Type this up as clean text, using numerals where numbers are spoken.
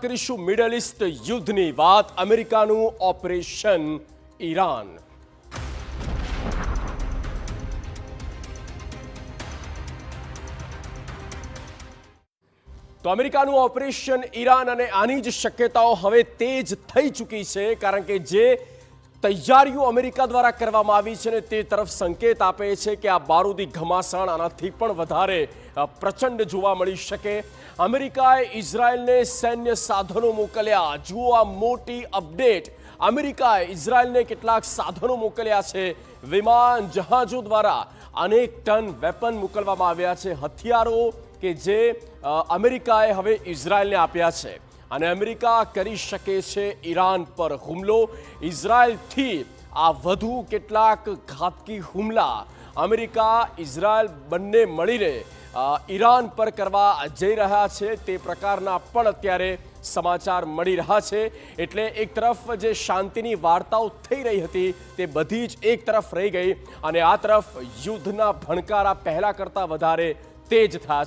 કરીશું middle East યુદ્ધની વાત. અમેરિકાનું ઓપરેશન ઈરાન. તો અમેરિકાનું ઓપરેશન ઈરાન અને આની જ શક્યતાઓ હવે તેજ થઈ ચૂકી છે, કારણ કે જે તૈયારીઓ અમેરિકા દ્વારા કરવામાં આવી છે ને તે તરફ સંકેત આપે છે કે આ બારૂદી ઘમાસાણ આનાથી પણ વધારે પ્રચંડ જોવા મળી શકે. અમેરિકાએ ઇઝરાયલને સૈન્ય સાધનો મોકલ્યા. જુઓ આ મોટી અપડેટ. અમેરિકાએ ઇઝરાયલને કેટલાક સાધનો મોકલ્યા છે. વિમાન જહાજો દ્વારા અનેક ટન વેપન મોકલવામાં આવ્યા છે, હથિયારો કે જે અમેરિકાએ હવે ઇઝરાયલને આપ્યા છે. અને અમેરિકા કરી શકે છે ઈરાન પર હુમલો. ઇઝરાયલથી આ વધુ કેટલાક ઘાતકી હુમલા અમેરિકા ઇઝરાયલ બંને મળીને ઈરાન પર કરવા જઈ રહ્યા છે, તે પ્રકારના પણ અત્યારે સમાચાર મળી રહ્યા છે. એટલે એક તરફ જે શાંતિની વાર્તાઓ થઈ રહી હતી તે બધી જ એક તરફ રહી ગઈ, અને આ તરફ યુદ્ધના ભણકારા પહેલા કરતાં વધારે તેજ થયા